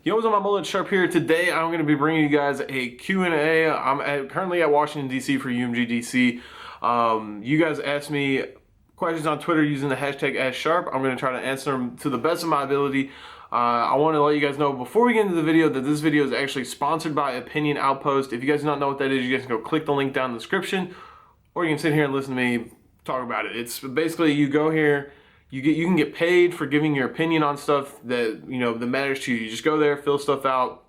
Yo, what's up, my mullet Sharp here. Today I'm going to be bringing you guys a Q&A. I'm currently at Washington, D.C. for UMG DC. You guys asked me questions on Twitter using the hashtag ASKSHARP. I'm going to try to answer them to the best of my ability. I want to let you guys know before we get into the video that this video is actually sponsored by Opinion Outpost. If you guys do not know what that is, you guys can go click the link down in the description, or you can sit here and listen to me talk about it. It's basically you go here. You can get paid for giving your opinion on stuff that that matters to you. You just go there, fill stuff out,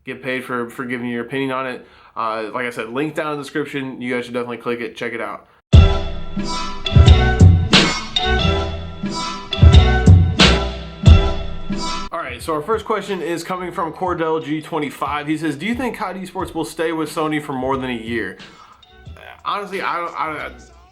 get paid for giving your opinion on it. Like I said, link down in the description. You guys should definitely click it, check it out. All right, so our first question is coming from Cordell G25. He says, "Do you think COD Esports will stay with Sony for more than a year?" Honestly,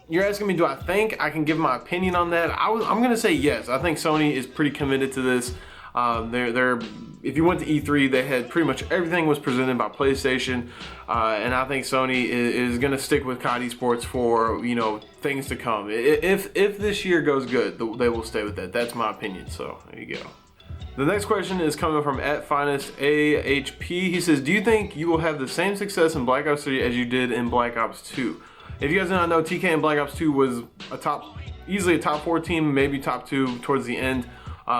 you're asking me, do I think? I can give my opinion on that. I'm gonna say yes. I think Sony is pretty committed to this. If you went to E3, they had pretty much everything was presented by PlayStation, and I think Sony is gonna stick with COD Esports for things to come. If this year goes good, they will stay with that. That's my opinion. So there you go. The next question is coming from @FinestAHP. He says, "Do you think you will have the same success in Black Ops 3 as you did in Black Ops 2? If you guys do not know, TK in Black Ops 2 was easily a top 4 team, maybe top 2 towards the end.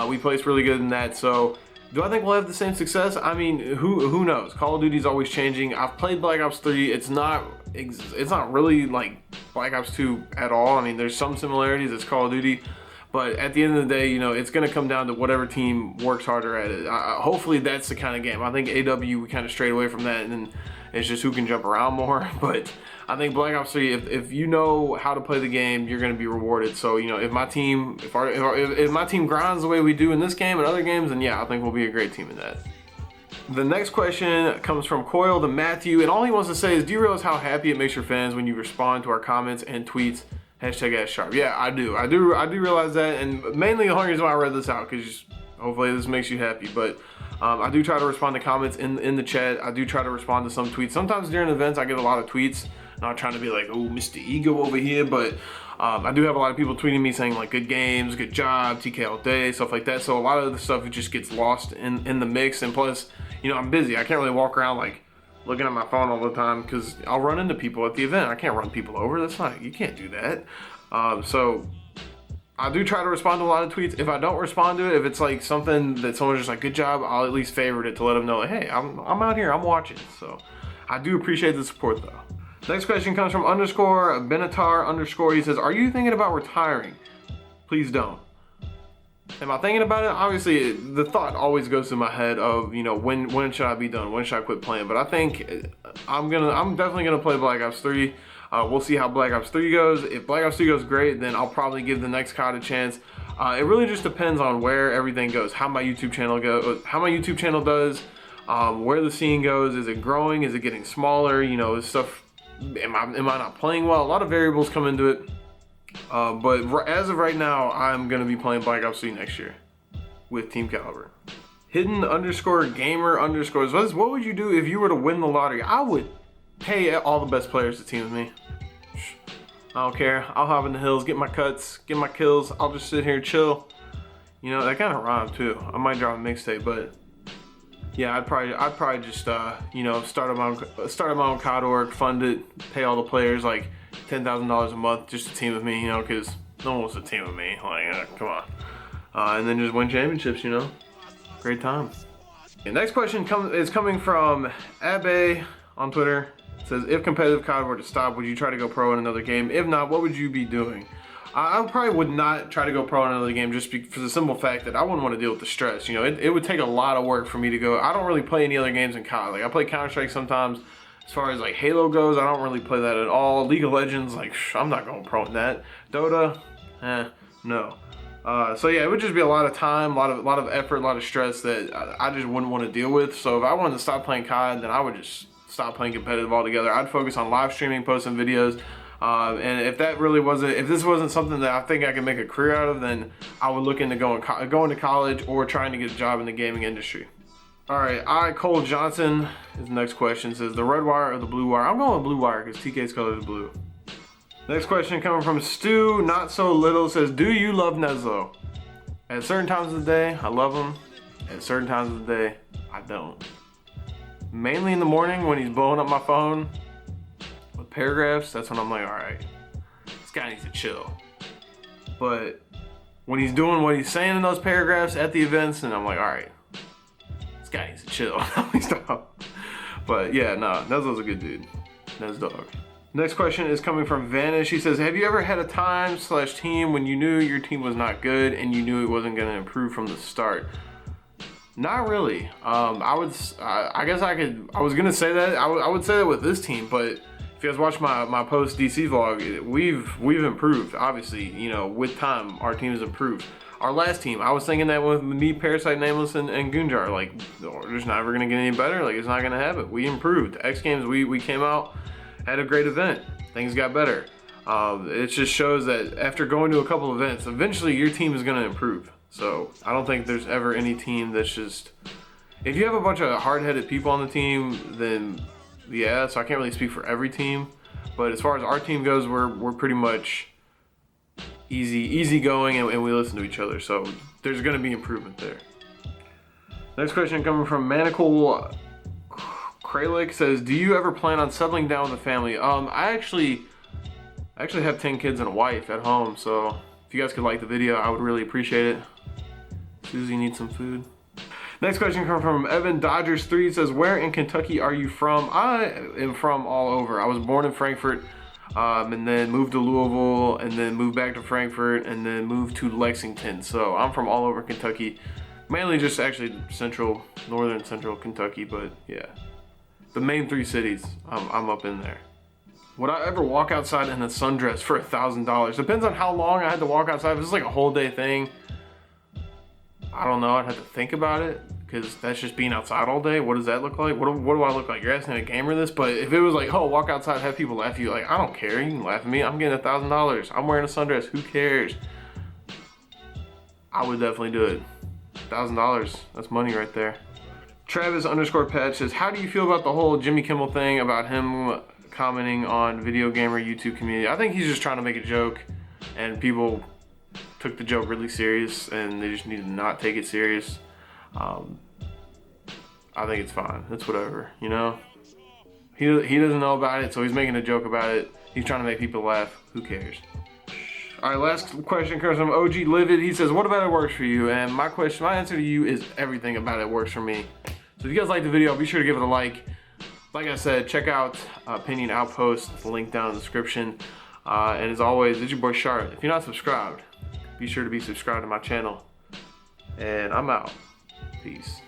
We placed really good in that. So, do I think we'll have the same success? I mean, who knows? Call of Duty's always changing. I've played Black Ops 3. It's not really like Black Ops 2 at all. I mean, there's some similarities. It's Call of Duty. But at the end of the day, it's going to come down to whatever team works harder at it. Hopefully, that's the kind of game. I think AW, we kind of strayed away from that, and it's just who can jump around more. But I think Black Ops 3, if you know how to play the game, you're going to be rewarded. So, if my team grinds the way we do in this game and other games, then yeah, I think we'll be a great team in that. The next question comes from Coyle to Matthew, and all he wants to say is, "Do you realize how happy it makes your fans when you respond to our comments and tweets? Hashtag ASKSHARP." Yeah, I do. I do realize that, and mainly the only reason why I read this out, because hopefully this makes you happy. But I do try to respond to comments in the chat. I do try to respond to some tweets. Sometimes during events, I get a lot of tweets. Not trying to be like, oh, Mr. Ego over here, but I do have a lot of people tweeting me saying like, "Good games, good job, TK all day," stuff like that. So a lot of the stuff, it just gets lost in the mix. And plus, I'm busy. I can't really walk around like looking at my phone all the time, because I'll run into people at the event. I can't run people over. You can't do that. So I do try to respond to a lot of tweets. If I don't respond to it, if it's like something that someone's just like, "Good job," I'll at least favorite it to let them know, like, "Hey, I'm out here, I'm watching." So I do appreciate the support though. Next question comes from _Benatar_. He says, "Are you thinking about retiring? Please don't." Am I thinking about it? Obviously, the thought always goes through my head of, when should I be done? When should I quit playing? But I think I'm definitely gonna play Black Ops 3. We'll see how Black Ops 3 goes. If Black Ops 3 goes great, then I'll probably give the next COD a chance. It really just depends on where everything goes, how my YouTube channel does, where the scene goes. Is it growing? Is it getting smaller? Stuff. Am I not playing well? A lot of variables come into it. But as of right now, I'm gonna be playing Black Ops 3 next year with Team Kaliber. Hidden_gamer_. What would you do if you were to win the lottery? I would pay all the best players to team with me. I don't care. I'll hop in the hills, get my cuts, get my kills. I'll just sit here and chill. That kind of rhymes too. I might drop a mixtape, but yeah, I'd probably just start my own COD org, fund it, pay all the players like $10,000 a month just to team with me, because no one wants to team with me. Like, come on. And then just win championships, Great time. The next question is coming from Abe on Twitter. It says, "If competitive COD were to stop, would you try to go pro in another game? If not, what would you be doing?" I probably would not try to go pro in another game, just for the simple fact that I wouldn't want to deal with the stress. It would take a lot of work for me to go. I don't really play any other games in COD. Like, I play Counter-Strike sometimes. As far as like Halo goes, I don't really play that at all. League of Legends, I'm not going pro in that. Dota, no. So yeah, it would just be a lot of time, a lot of effort, a lot of stress that I just wouldn't want to deal with. So if I wanted to stop playing COD, then I would just stop playing competitive altogether. I'd focus on live streaming, posting videos. And if this wasn't something that I think I can make a career out of, then I would look into going to college or trying to get a job in the gaming industry. All right, Cole Johnson, his next question says, "The red wire or the blue wire?" I'm going with blue wire because TK's color is blue. Next question coming from Stu Not So Little says, "Do you love Neslo?" At certain times of the day, I love him. At certain times of the day, I don't. Mainly in the morning when he's blowing up my phone with paragraphs, that's when I'm like, all right, this guy needs to chill. But when he's doing what he's saying in those paragraphs at the events, and I'm like, all right, this guy needs to chill. Stop. But yeah, no, Nezlo's a good dude. Nez dog. Next question is coming from Vanish. He says, have you ever had a time/team when you knew your team was not good and you knew it wasn't going to improve from the start? Not really. I was gonna say that. I would say that with this team, but if you guys watch my post DC vlog, we've improved. Obviously, you know, with time, our team has improved. Our last team, I was thinking that with me, Parasite, Nameless, and Goonjar, like, we're just not ever gonna get any better. Like, it's not gonna happen. We improved. X Games, we came out, had a great event. Things got better. It just shows that after going to a couple events, eventually your team is gonna improve. So I don't think there's ever any team that's just, if you have a bunch of hard-headed people on the team, then yeah, so I can't really speak for every team. But as far as our team goes, we're pretty much easy going, and we listen to each other. So there's gonna be improvement there. Next question coming from Manacle Kralik says, do you ever plan on settling down with a family? I actually have 10 kids and a wife at home, so if you guys could like the video, I would really appreciate it. Susie needs some food. Next question comes from Evan Dodgers 3. It says, where in Kentucky are you from? I am from all over. I was born in Frankfort, and then moved to Louisville, and then moved back to Frankfort, and then moved to Lexington. So I'm from all over Kentucky, mainly just actually northern central Kentucky, but yeah. The main 3 cities, I'm up in there. Would I ever walk outside in a sundress for $1,000? Depends on how long I had to walk outside. If it's like a whole day thing, I don't know, I'd have to think about it, because that's just being outside all day. What does that look like? What do I look like? You're asking a gamer this? But if it was like, oh, walk outside, have people laugh at you, like, I don't care, you can laugh at me, I'm getting $1,000, I'm wearing a sundress, who cares? I would definitely do it. $1,000, that's money right there. Travis_Patch says, how do you feel about the whole Jimmy Kimmel thing about him commenting on video gamer YouTube community? I think he's just trying to make a joke, and people took the joke really serious, and they just need to not take it serious. I think it's fine. It's whatever, you know? He doesn't know about it, so he's making a joke about it. He's trying to make people laugh. Who cares? All right, last question comes from OG Livid. He says, what about it works for you? And my answer to you is everything about it works for me. So if you guys like the video, be sure to give it a like. Like I said, check out Opinion Outpost. It's linked down in the description. And as always, it's your boy Sharp. If you're not subscribed, be sure to be subscribed to my channel. And I'm out. Peace.